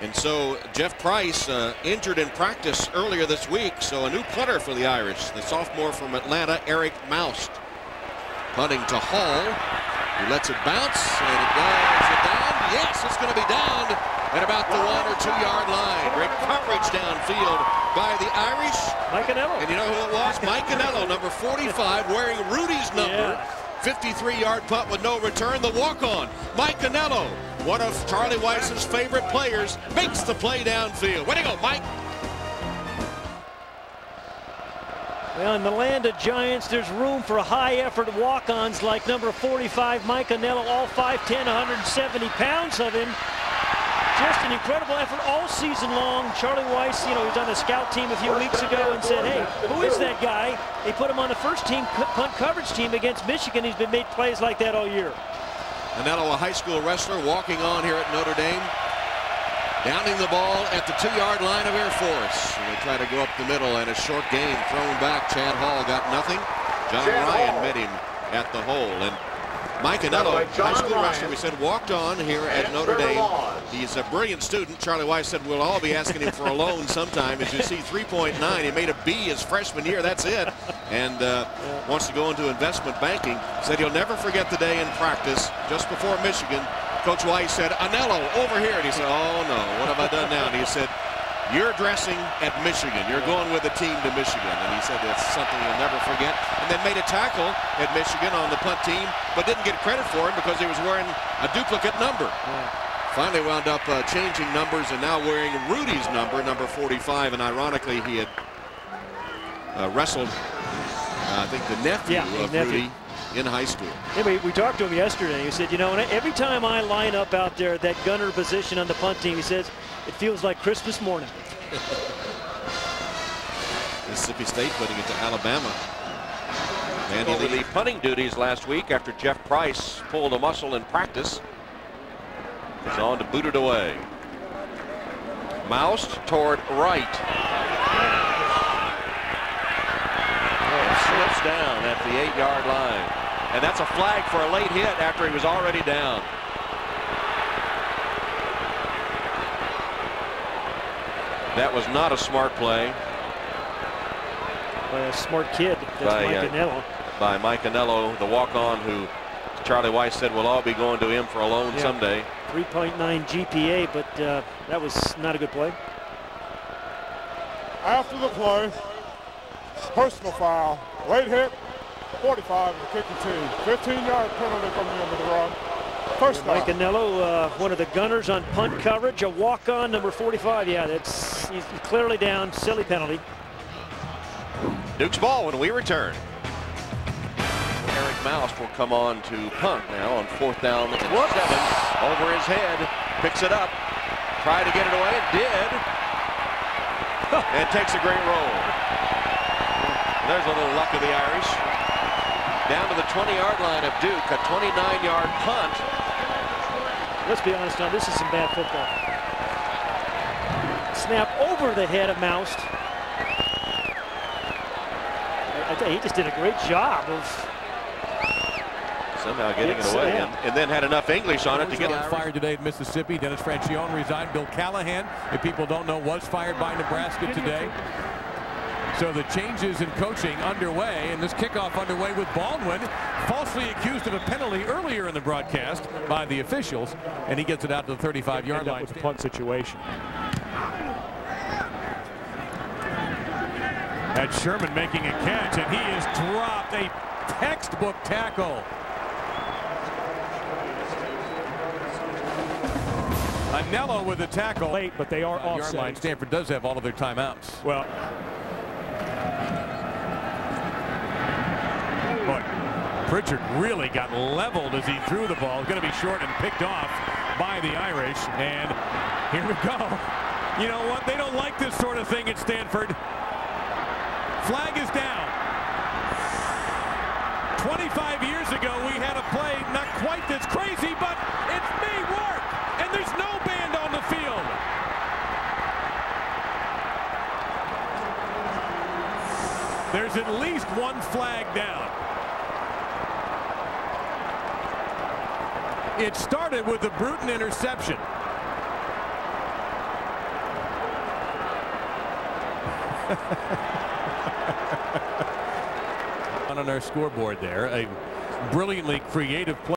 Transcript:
And so Jeff Price injured in practice earlier this week, so a new punter for the Irish. The sophomore from Atlanta, Eric Moust. Punting to Hall, who lets it bounce, and it goes down. Yes, it's going to be down at about the 1 or 2 yard line. Great coverage downfield by the Irish. Mike Canello. And you know who it was? Mike Canello, number 45, wearing Rudy's number. 53-yard punt with no return. The walk-on, Mike Canello, one of Charlie Weiss's favorite players, makes the play downfield. Way to go, Mike. Well, in the land of giants, there's room for high-effort walk-ons like number 45, Mike Canello, all 5'10", 170 pounds of him. Just an incredible effort all season long. Charlie Weiss, you know, he was on the scout team a few weeks ago and said, hey, who is that guy? They put him on the first team punt coverage team against Michigan. He's been made plays like that all year. Canello, a high school wrestler, walking on here at Notre Dame. Downing the ball at the 2-yard line of Air Force. And they try to go up the middle, and a short game thrown back. Chad Hall got nothing. John Ryan met him at the hole. And Mike Canello, high school wrestler, we said, walked on here at Notre Dame. He's a brilliant student. Charlie Weiss said we'll all be asking him for a loan sometime. As you see, 3.9. He made a B his freshman year. That's it. And wants to go into investment banking. Said he'll never forget the day in practice just before Michigan. Coach Weiss said, Anello, over here. And he said, oh, no, what have I done now? And he said, you're dressing at Michigan. You're going with the team to Michigan. And he said that's something you'll never forget. And then made a tackle at Michigan on the punt team, but didn't get credit for him because he was wearing a duplicate number. Finally wound up changing numbers and now wearing Rudy's number, number 45. And ironically, he had wrestled, I think, the nephew of Rudy in high school. Yeah, we talked to him yesterday. He said, you know, every time I line up out there at that gunner position on the punt team, he says, it feels like Christmas morning. Mississippi State putting it to Alabama. And over the punting duties last week after Jeff Price pulled a muscle in practice. He's on to boot it away. Moust toward right. Slips down at the 8-yard line. And that's a flag for a late hit after he was already down. That was not a smart play. By a smart kid. That's Mike Canello. By Mike Canello, the walk-on who Charlie Weiss said we'll all be going to him for a loan someday. 3.9 GPA, but that was not a good play. After the play, personal foul, late hit, 45 in the kicking team. 15-yard penalty from the end of the run. First Mike Canello, one of the gunners on punt coverage, a walk-on, number 45. Yeah, he's clearly down. Silly penalty. Duke's ball when we return. Eric Moust will come on to punt now on 4th down and 7. Over his head, picks it up, tried to get it away, and did. And takes a great roll. There's a little luck of the Irish. Down to the 20-yard line of Duke, a 29-yard punt. Let's be honest now, this is some bad football. Snap over the head of Moust. I tell you, he just did a great job of somehow getting it away, and then had enough English on it to get fired today at Mississippi. Dennis Francione resigned. Bill Callahan, if people don't know, was fired by Nebraska today. So the changes in coaching underway, and this kickoff underway with Baldwin falsely accused of a penalty earlier in the broadcast by the officials, and he gets it out to the 35-yard line. With the punt situation. That's Sherman making a catch, and he has dropped a textbook tackle. Anello with a tackle. Late, but they are offside. Stanford does have all of their timeouts. Well, but Pritchard really got leveled as he threw the ball. Going to be short and picked off by the Irish. And here we go. You know what? They don't like this sort of thing at Stanford. Flag is down. 25 years ago, we had a play not quite this crazy, but it's may work. And there's no band on the field. There's at least one flag down. It started with a Bruton interception. On our scoreboard there, a brilliantly creative play.